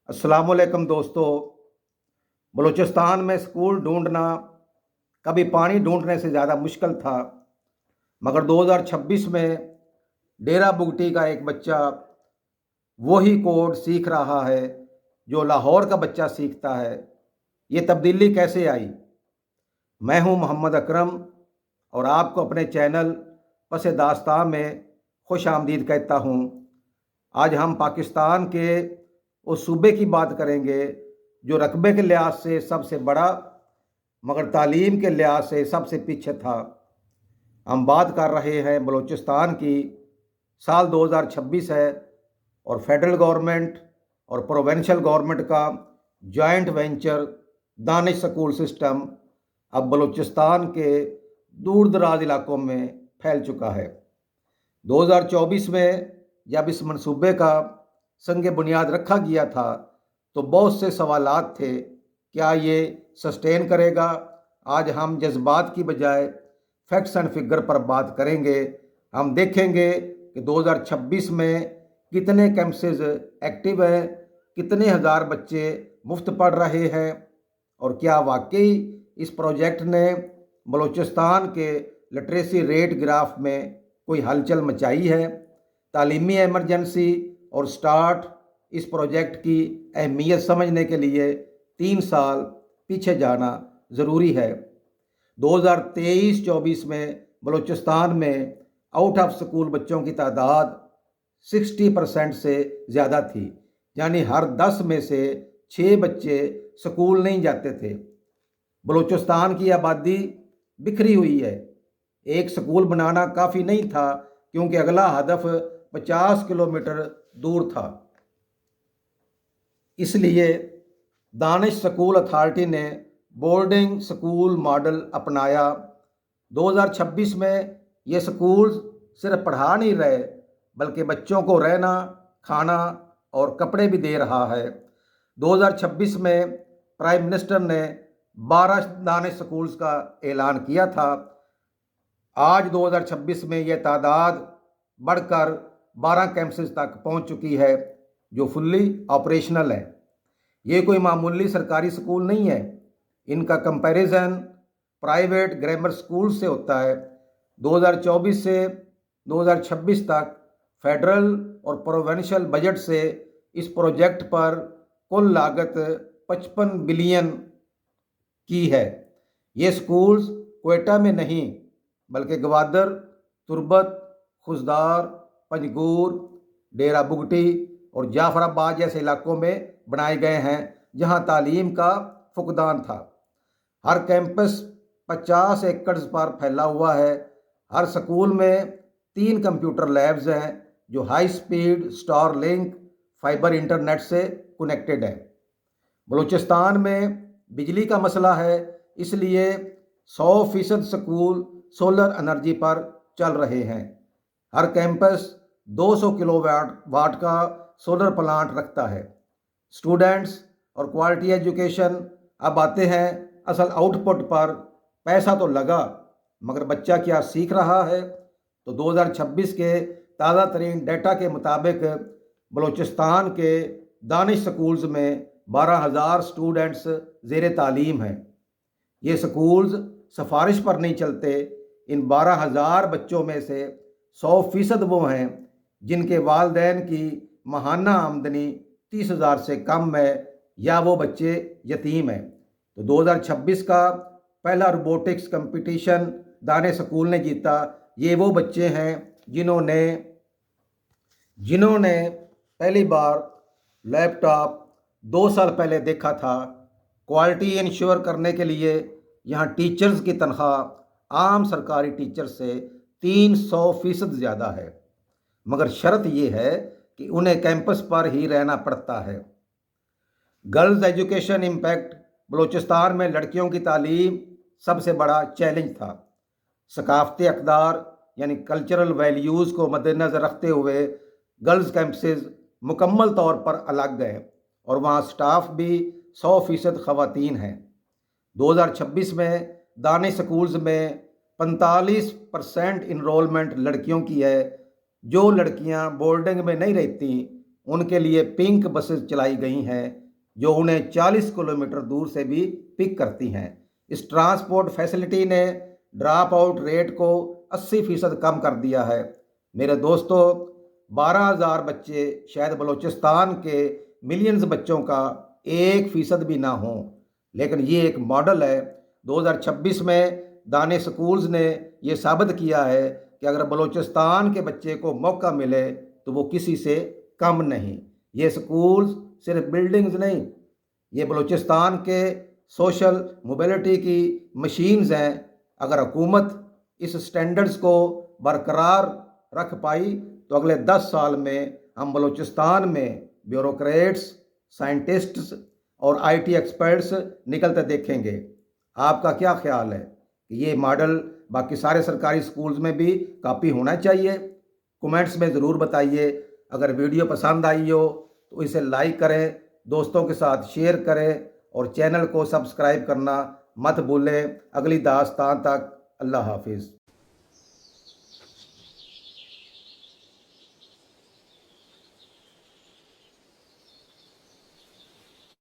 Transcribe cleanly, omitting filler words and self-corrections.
अस्सलाम वालेकुम दोस्तों। बलूचिस्तान में स्कूल ढूंढना कभी पानी ढूंढने से ज़्यादा मुश्किल था, मगर 2026 में डेरा बुगटी का एक बच्चा वही कोड सीख रहा है जो लाहौर का बच्चा सीखता है। ये तब्दीली कैसे आई? मैं हूं मोहम्मद अकरम और आपको अपने चैनल पस दास्तां में खुश आमदीद कहता हूं। आज हम पाकिस्तान के उस सूबे की बात करेंगे जो रकबे के लिहाज से सबसे बड़ा मगर तालीम के लिहाज से सबसे पीछे था। हम बात कर रहे हैं बलूचिस्तान की। साल 2026 है और फेडरल गवर्नमेंट और प्रोविंशियल गवर्नमेंट का joint venture Danish school system अब बलूचिस्तान के दूर दराज इलाकों में फैल चुका है। 2024 में जब इस मंसूबे का संग बुनियाद रखा गया था तो बहुत से सवालात थे, क्या ये सस्टेन करेगा? आज हम जज्बात की बजाय फैक्ट्स एंड फिगर पर बात करेंगे। हम देखेंगे कि 2026 में कितने कैंपसेस एक्टिव हैं, कितने हज़ार बच्चे मुफ्त पढ़ रहे हैं और क्या वाकई इस प्रोजेक्ट ने बलूचिस्तान के लिटरेसी रेट ग्राफ में कोई हलचल मचाई है। तालीमी एमरजेंसी और स्टार्ट इस प्रोजेक्ट की अहमियत समझने के लिए 3 साल पीछे जाना ज़रूरी है। 2023-24 में बलूचिस्तान में आउट ऑफ स्कूल बच्चों की तादाद 60% से ज़्यादा थी, यानी हर 10 में से 6 बच्चे स्कूल नहीं जाते थे। बलूचिस्तान की आबादी बिखरी हुई है। एक स्कूल बनाना काफ़ी नहीं था क्योंकि अगला हदफ 50 किलोमीटर दूर था। इसलिए दानिश स्कूल अथॉरिटी ने बोर्डिंग स्कूल मॉडल अपनाया। 2026 में ये स्कूल सिर्फ पढ़ा नहीं रहे बल्कि बच्चों को रहना, खाना और कपड़े भी दे रहा है। 2026 में प्राइम मिनिस्टर ने 12 दानिश स्कूल्स का ऐलान किया था। आज 2026 में यह तादाद बढ़कर 12 कैंपसेस तक पहुंच चुकी है जो फुल्ली ऑपरेशनल है। ये कोई मामूली सरकारी स्कूल नहीं है। इनका कंपैरिजन प्राइवेट ग्रामर स्कूल से होता है। 2024 से 2026 तक फेडरल और प्रोविंशियल बजट से इस प्रोजेक्ट पर कुल लागत 55 बिलियन की है। ये स्कूल्स क्वेटा में नहीं बल्कि गवादर, तुर्बत, खुशदार, पंजगूर, डेरा बुगटी और जाफराबाद जैसे इलाकों में बनाए गए हैं जहां तालीम का फुकदान था। हर कैंपस 50 एकड़ पर फैला हुआ है। हर स्कूल में 3 कंप्यूटर लैब्स हैं जो high speed star link fibre internet से कनेक्टेड है। बलूचिस्तान में बिजली का मसला है, इसलिए 100% स्कूल सोलर एनर्जी पर चल रहे हैं। हर कैंपस 200 किलोवाट का सोलर प्लांट रखता है। स्टूडेंट्स और क्वालिटी एजुकेशन। अब आते हैं असल आउटपुट पर। पैसा तो लगा मगर बच्चा क्या सीख रहा है? तो 2026 के ताज़ा तरीन डेटा के मुताबिक बलूचिस्तान के दानिश स्कूल्स में 12,000 स्टूडेंट्स ज़ेर तालीम हैं। ये स्कूल्स सिफारिश पर नहीं चलते। इन 12,000 बच्चों में से 100% वो हैं जिनके वालिदैन की माहाना आमदनी 30,000 से कम है या वो बच्चे यतीम हैं। तो 2026 का पहला रोबोटिक्स कंपटीशन दानिश स्कूल ने जीता। ये वो बच्चे हैं जिन्होंने पहली बार लैपटॉप 2 साल पहले देखा था। क्वालिटी इंश्योर करने के लिए यहाँ टीचर्स की तनख्वाह आम सरकारी टीचर से 300% ज़्यादा है, मगर शर्त ये है कि उन्हें कैंपस पर ही रहना पड़ता है। Girls education impact. बलूचिस्तान में लड़कियों की तालीम सबसे बड़ा चैलेंज था। सकाफती अक़दार यानी कल्चरल वैल्यूज़ को मद्देनज़र रखते हुए गर्ल्स कैंपसेस मुकम्मल तौर पर अलग हैं और वहाँ स्टाफ भी 100% ख़वातीन हैं। 2026 में दानिश स्कूल्स में 45% इनरोलमेंट लड़कियों की है। जो लड़कियां बोर्डिंग में नहीं रहती उनके लिए पिंक बसेस चलाई गई हैं जो उन्हें 40 किलोमीटर दूर से भी पिक करती हैं। इस ट्रांसपोर्ट फैसिलिटी ने ड्रॉप आउट रेट को 80% कम कर दिया है। मेरे दोस्तों, 12,000 बच्चे शायद बलूचिस्तान के मिलियंस बच्चों का 1% भी ना हो, लेकिन ये एक मॉडल है। 2026 में दानिश स्कूल्स ने ये साबित किया है कि अगर बलूचिस्तान के बच्चे को मौका मिले तो वो किसी से कम नहीं। ये स्कूल्स सिर्फ बिल्डिंग्स नहीं, ये बलूचिस्तान के सोशल मोबिलिटी की मशीन्स हैं। अगर हुकूमत इस स्टैंडर्ड्स को बरकरार रख पाई तो अगले 10 साल में हम बलूचिस्तान में ब्यूरोक्रेट्स, साइंटिस्ट्स और आईटी एक्सपर्ट्स निकलते देखेंगे। आपका क्या ख्याल है कि ये मॉडल बाकी सारे सरकारी स्कूल्स में भी कॉपी होना चाहिए? कमेंट्स में ज़रूर बताइए। अगर वीडियो पसंद आई हो तो इसे लाइक करें, दोस्तों के साथ शेयर करें और चैनल को सब्सक्राइब करना मत भूलें। अगली दास्तान तक अल्लाह हाफिज़।